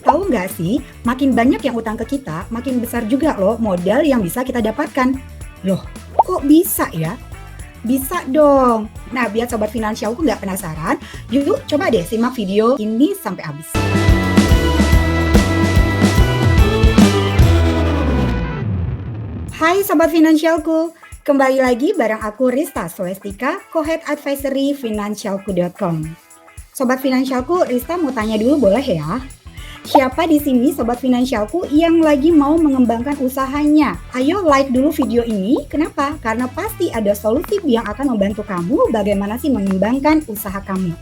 Tahu nggak sih, makin banyak yang utang ke kita, makin besar juga loh modal yang bisa kita dapatkan. Loh, kok bisa ya? Bisa dong. Nah, biar Sobat Finansialku nggak penasaran, yuk coba deh simak video ini sampai habis. Hai Sobat Finansialku, kembali lagi bareng aku Rista Solestika, Co-Head Advisory Finansialku.com. Sobat Finansialku, Rista mau tanya dulu boleh ya? Siapa di sini Sobat Finansialku yang lagi mau mengembangkan usahanya? Ayo like dulu video ini. Kenapa? Karena pasti ada solusi yang akan membantu kamu bagaimana sih mengembangkan usaha kamu.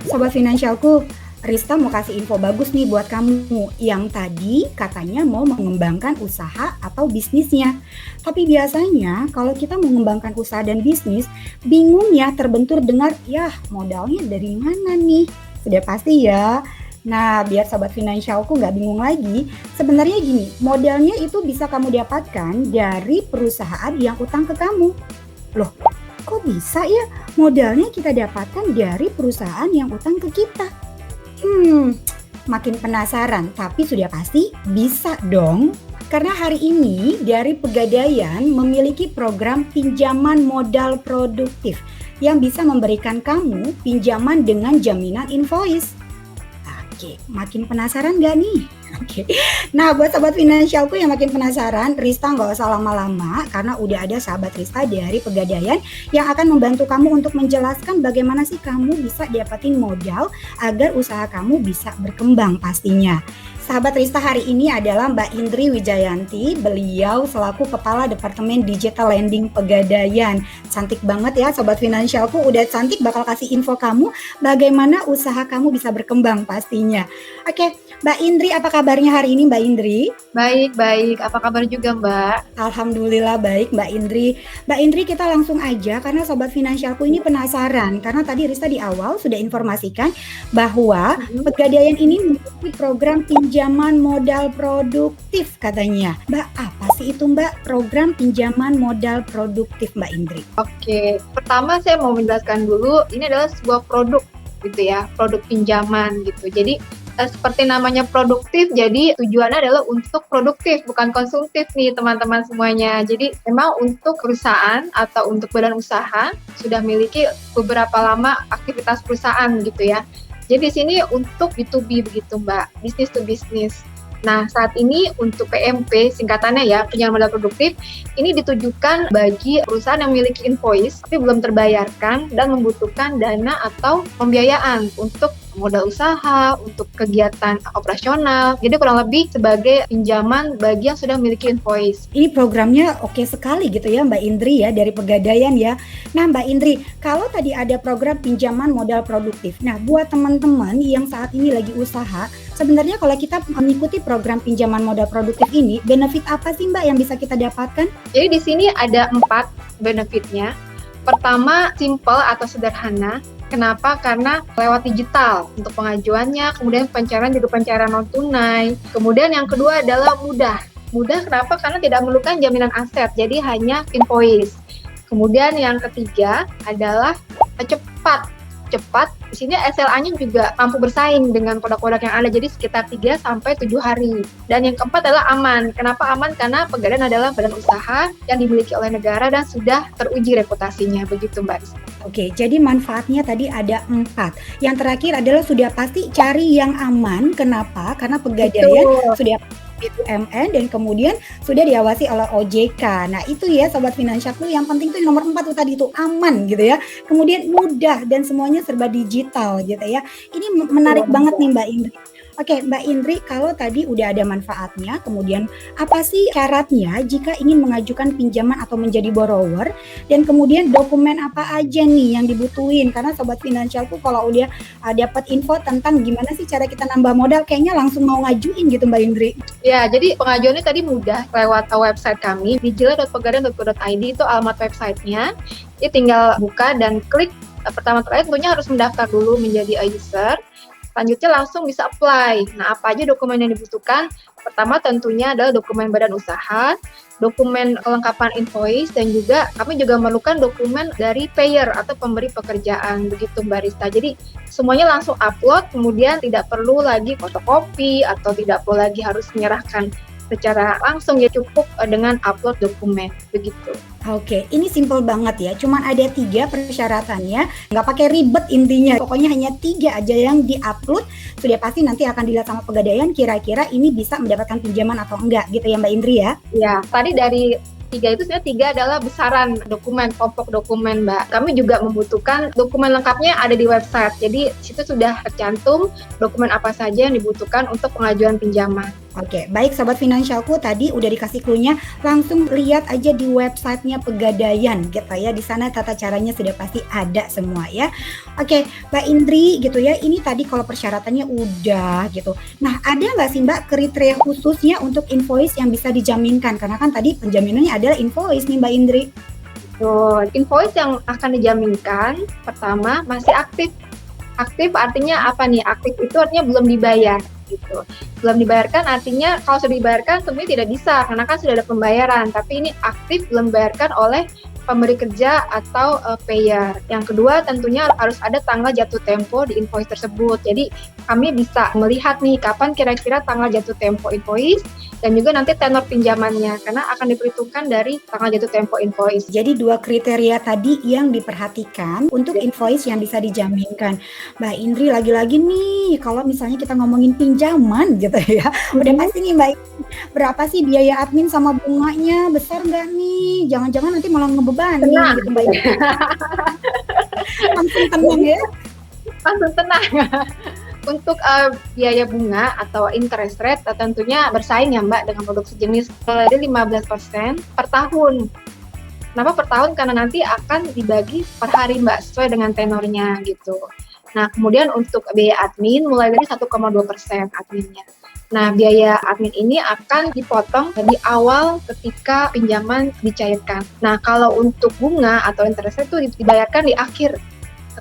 Sobat Finansialku, Rista mau kasih info bagus nih buat kamu yang tadi katanya mau mengembangkan usaha atau bisnisnya. Tapi biasanya kalau kita mengembangkan usaha dan bisnis, bingung ya terbentur dengar, yah modalnya dari mana nih? Sudah pasti ya. Nah, biar Sobat Finansialku nggak bingung lagi, sebenarnya gini, modalnya itu bisa kamu dapatkan dari perusahaan yang utang ke kamu. Loh, kok bisa ya modalnya kita dapatkan dari perusahaan yang utang ke kita? Makin penasaran, tapi sudah pasti bisa dong. Karena hari ini dari Pegadaian memiliki program pinjaman modal produktif yang bisa memberikan kamu pinjaman dengan jaminan invoice. Oke, makin penasaran gak nih? Oke. Nah, buat Sobat Finansialku yang makin penasaran, Rista nggak usah lama-lama karena udah ada sahabat Rista dari Pegadaian yang akan membantu kamu untuk menjelaskan bagaimana sih kamu bisa dapetin modal agar usaha kamu bisa berkembang pastinya. Sahabat Rista hari ini adalah Mbak Indri Wijayanti, beliau selaku Kepala Departemen Digital Lending Pegadaian. Cantik banget ya Sobat Finansialku, udah cantik bakal kasih info kamu bagaimana usaha kamu bisa berkembang pastinya. Oke, Mbak Indri, apa kabarnya hari ini Mbak Indri? Baik. Apa kabar juga Mbak? Alhamdulillah baik Mbak Indri. Mbak Indri, kita langsung aja karena Sobat Finansialku ini penasaran. Karena tadi Rista di awal sudah informasikan bahwa Pegadaian ini memiliki program pinjaman modal produktif katanya. Mbak, apa sih itu Mbak program pinjaman modal produktif Mbak Indri? Oke, pertama saya mau menjelaskan dulu, ini adalah sebuah produk gitu ya, produk pinjaman gitu. Jadi seperti namanya produktif, jadi tujuannya adalah untuk produktif, bukan konsumtif nih teman-teman semuanya. Jadi memang untuk perusahaan atau untuk badan usaha sudah memiliki beberapa lama aktivitas perusahaan gitu ya. Jadi di sini untuk B2B begitu Mbak, business to business. Nah, saat ini untuk PMP, singkatannya ya, pinjaman modal produktif, ini ditujukan bagi perusahaan yang memiliki invoice, tapi belum terbayarkan dan membutuhkan dana atau pembiayaan untuk modal usaha, untuk kegiatan operasional. Jadi kurang lebih sebagai pinjaman bagi yang sudah memiliki invoice. Ini programnya oke sekali gitu ya Mbak Indri ya, dari Pegadaian ya. Nah Mbak Indri, kalau tadi ada program pinjaman modal produktif, nah buat teman-teman yang saat ini lagi usaha, sebenarnya kalau kita mengikuti program pinjaman modal produktif ini, benefit apa sih Mbak yang bisa kita dapatkan? Jadi di sini ada 4 benefitnya. Pertama, simple atau sederhana. Kenapa? Karena lewat digital untuk pengajuannya, kemudian pencairan juga pencairan non tunai. Kemudian yang kedua adalah mudah. Mudah kenapa? Karena tidak memerlukan jaminan aset, jadi hanya invoice. Kemudian yang ketiga adalah cepat. Di sini SLA-nya juga mampu bersaing dengan produk-produk yang ada, jadi sekitar 3-7 hari. Dan yang keempat adalah aman. Kenapa aman? Karena Pegadaian adalah badan usaha yang dimiliki oleh negara dan sudah teruji reputasinya, begitu Mbak. Oke, jadi manfaatnya tadi ada 4. Yang terakhir adalah sudah pasti cari yang aman. Kenapa? Karena Pegadaian sudah BUMN dan kemudian sudah diawasi oleh OJK. Nah itu ya Sobat Finansialku, yang penting tuh nomor 4 tuh tadi itu aman gitu ya. Kemudian mudah dan semuanya serba digital gitu ya. Ini menarik banget nih Mbak Indri. Oke Mbak Indri, kalau tadi udah ada manfaatnya, kemudian apa sih syaratnya jika ingin mengajukan pinjaman atau menjadi borrower, dan kemudian dokumen apa aja nih yang dibutuhin? Karena Sobat Finansialku kalau udah dapat info tentang gimana sih cara kita nambah modal, kayaknya langsung mau ngajuin gitu Mbak Indri. Ya, jadi pengajuannya tadi mudah lewat website kami, digila.pegadaian.co.id, itu alamat websitenya. Jadi tinggal buka dan klik. Pertama-tama tentunya harus mendaftar dulu menjadi user. Selanjutnya langsung bisa apply. Nah, apa aja dokumen yang dibutuhkan? Pertama tentunya adalah dokumen badan usaha, dokumen kelengkapan invoice, dan juga kami juga memerlukan dokumen dari payer atau pemberi pekerjaan, begitu Mbak Rista. Jadi semuanya langsung upload, kemudian tidak perlu lagi fotokopi atau tidak perlu lagi harus menyerahkan secara langsung, ya cukup dengan upload dokumen, begitu. Oke, ini simple banget ya. Cuman ada 3 persyaratannya, nggak pakai ribet intinya. Pokoknya hanya 3 aja yang diupload. Sudah pasti nanti akan dilihat sama Pegadaian kira-kira ini bisa mendapatkan pinjaman atau enggak, gitu ya Mbak Indri ya? Ya, tadi dari 3 itu sebenarnya 3 adalah besaran dokumen, pokok dokumen Mbak. Kami juga membutuhkan dokumen lengkapnya ada di website. Jadi situ sudah tercantum dokumen apa saja yang dibutuhkan untuk pengajuan pinjaman. Oke, baik Sobat Finansialku, tadi udah dikasih clue-nya, langsung lihat aja di websitenya Pegadaian gitu ya. Di sana tata caranya sudah pasti ada semua ya. Oke, Mbak Indri gitu ya, ini tadi kalau persyaratannya udah gitu. Nah, ada nggak sih Mbak kriteria khususnya untuk invoice yang bisa dijaminkan? Karena kan tadi penjaminannya adalah invoice nih Mbak Indri. Invoice yang akan dijaminkan, pertama masih aktif. Aktif artinya apa nih? Aktif itu artinya belum dibayar. Gitu. Belum dibayarkan artinya kalau sudah dibayarkan sebenarnya tidak bisa karena kan sudah ada pembayaran, tapi ini aktif belum dibayarkan oleh pemberi kerja atau payer. Yang kedua tentunya harus ada tanggal jatuh tempo di invoice tersebut. Jadi kami bisa melihat nih kapan kira-kira tanggal jatuh tempo invoice dan juga nanti tenor pinjamannya karena akan diperhitungkan dari tanggal jatuh tempo invoice. Jadi 2 kriteria tadi yang diperhatikan untuk invoice yang bisa dijaminkan. Mbak Indri lagi-lagi nih kalau misalnya kita ngomongin pinjaman gitu ya, udah pasti nih Mbak Indri, berapa sih biaya admin sama bunganya, besar nggak nih? Jangan-jangan nanti malah ngebebani gitu Mbak Indri. Langsung tenang ya. Langsung tenang. Untuk biaya bunga atau interest rate tentunya bersaing ya Mbak dengan produk sejenis, dari 15% per tahun. Kenapa per tahun? Karena nanti akan dibagi per hari Mbak, sesuai dengan tenornya gitu. Nah, kemudian untuk biaya admin mulai dari 1,2% adminnya. Nah, biaya admin ini akan dipotong di awal ketika pinjaman dicairkan. Nah, kalau untuk bunga atau interest rate itu dibayarkan di akhir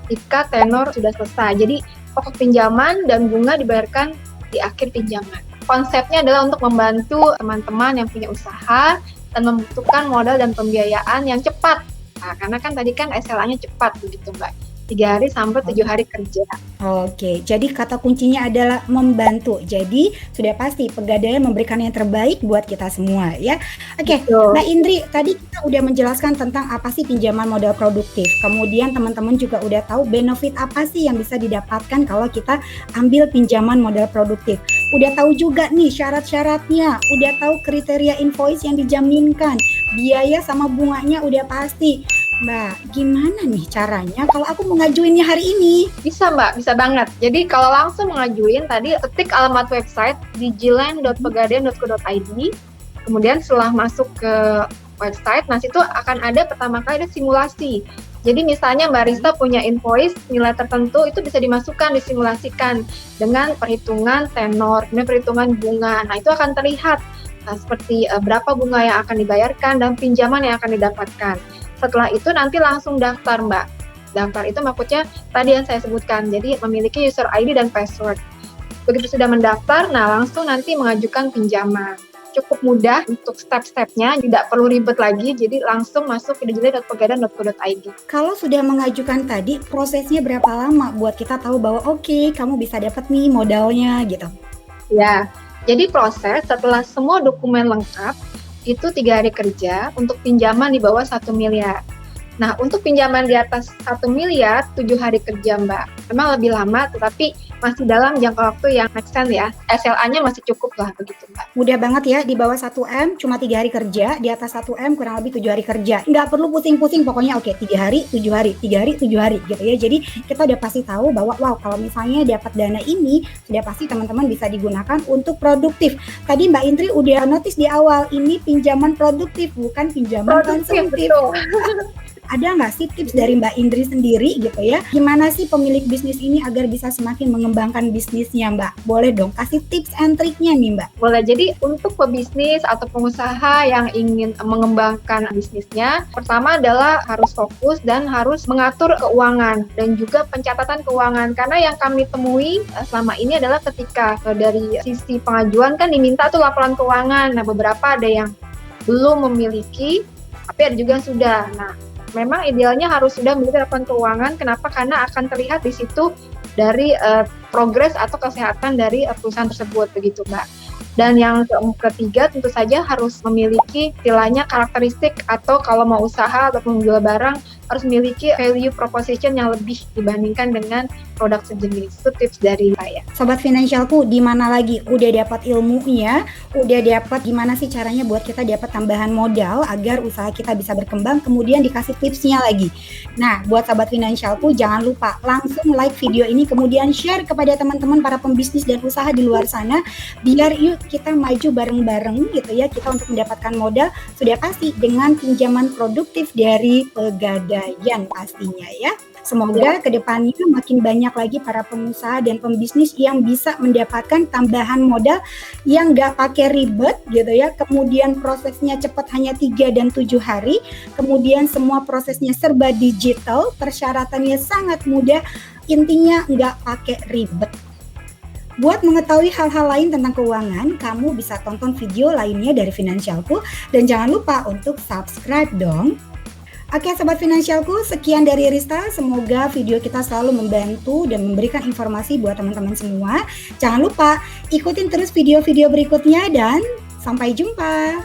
ketika tenor sudah selesai. Jadi pokok pinjaman dan bunga dibayarkan di akhir pinjaman. Konsepnya adalah untuk membantu teman-teman yang punya usaha dan membutuhkan modal dan pembiayaan yang cepat. Nah, karena kan tadi kan SLA-nya cepat begitu Mbak. 3 hari sampai 7 hari kerja. Oke, jadi kata kuncinya adalah membantu. Jadi sudah pasti Pegadaian memberikan yang terbaik buat kita semua ya. Oke, Mbak Indri, tadi kita udah menjelaskan tentang apa sih pinjaman modal produktif. Kemudian teman-teman juga udah tahu benefit apa sih yang bisa didapatkan kalau kita ambil pinjaman modal produktif. Udah tahu juga nih syarat-syaratnya, udah tahu kriteria invoice yang dijaminkan, biaya sama bunganya udah pasti. Mbak, gimana nih caranya kalau aku mengajuinnya hari ini? Bisa Mbak, bisa banget. Jadi kalau langsung mengajuin tadi ketik alamat website di jilen.pegadaian.co.id. Kemudian setelah masuk ke website, nah situ akan ada pertama kali ada simulasi. Jadi misalnya Mbak Rista punya invoice nilai tertentu itu bisa dimasukkan, disimulasikan dengan perhitungan tenor, dengan perhitungan bunga. Nah itu akan terlihat seperti berapa bunga yang akan dibayarkan dan pinjaman yang akan didapatkan. Setelah itu nanti langsung daftar Mbak. Daftar itu maksudnya tadi yang saya sebutkan, jadi memiliki user ID dan password. Begitu sudah mendaftar, nah langsung nanti mengajukan pinjaman. Cukup mudah untuk step-stepnya, tidak perlu ribet lagi, jadi langsung masuk ke digital.pegadaian.co.id. Kalau sudah mengajukan tadi, prosesnya berapa lama buat kita tahu bahwa oke, kamu bisa dapat nih modalnya gitu? Ya, jadi proses setelah semua dokumen lengkap, itu 3 hari kerja untuk pinjaman di bawah 1 miliar. Nah, untuk pinjaman di atas 1 miliar, 7 hari kerja, Mbak. Memang lebih lama, tetapi masih dalam jangka waktu yang make sense ya. SLA-nya masih cukup lah, begitu, Mbak. Mudah banget ya, di bawah 1M cuma 3 hari kerja, di atas 1M kurang lebih 7 hari kerja. Nggak perlu pusing-pusing, pokoknya oke, 3 hari, 7 hari, 3 hari, 7 hari, gitu ya. Jadi, kita udah pasti tahu bahwa, wow, kalau misalnya dapat dana ini, sudah pasti teman-teman bisa digunakan untuk produktif. Tadi Mbak Indri udah notice di awal, ini pinjaman produktif, bukan pinjaman konsumtif. Betul. Ada nggak sih tips dari Mbak Indri sendiri gitu ya? Gimana sih pemilik bisnis ini agar bisa semakin mengembangkan bisnisnya, Mbak? Boleh dong kasih tips and triknya nih, Mbak. Boleh. Jadi untuk pebisnis atau pengusaha yang ingin mengembangkan bisnisnya, pertama adalah harus fokus dan harus mengatur keuangan dan juga pencatatan keuangan. Karena yang kami temui selama ini adalah ketika dari sisi pengajuan kan diminta tuh laporan keuangan. Nah, beberapa ada yang belum memiliki, tapi ada juga yang sudah. Nah, memang idealnya harus sudah memiliki laporan keuangan. Kenapa? Karena akan terlihat di situ dari progres atau kesehatan dari perusahaan tersebut, begitu Mbak. Dan yang ketiga tentu saja harus memiliki istilahnya karakteristik atau kalau mau usaha atau menjual barang harus memiliki value proposition yang lebih dibandingkan dengan produk sejenis. Itu tips dari saya. Sobat Finansialku, di mana lagi? Udah dapat ilmunya, udah dapat gimana sih caranya buat kita dapat tambahan modal agar usaha kita bisa berkembang, kemudian dikasih tipsnya lagi. Nah, buat Sobat Finansialku jangan lupa langsung like video ini, kemudian share kepada teman-teman para pembisnis dan usaha di luar sana, biar yuk kita maju bareng-bareng gitu ya, kita untuk mendapatkan modal sudah pasti dengan pinjaman produktif dari Pegadaian pastinya ya. Semoga kedepannya makin banyak lagi para pengusaha dan pembisnis yang bisa mendapatkan tambahan modal yang nggak pakai ribet gitu ya, kemudian prosesnya cepat hanya 3 dan 7 hari, kemudian semua prosesnya serba digital, persyaratannya sangat mudah, intinya nggak pakai ribet. Buat mengetahui hal-hal lain tentang keuangan, kamu bisa tonton video lainnya dari Finansialku dan jangan lupa untuk subscribe dong. Oke Sobat Finansialku, sekian dari Rista. Semoga video kita selalu membantu dan memberikan informasi buat teman-teman semua. Jangan lupa ikutin terus video-video berikutnya dan sampai jumpa.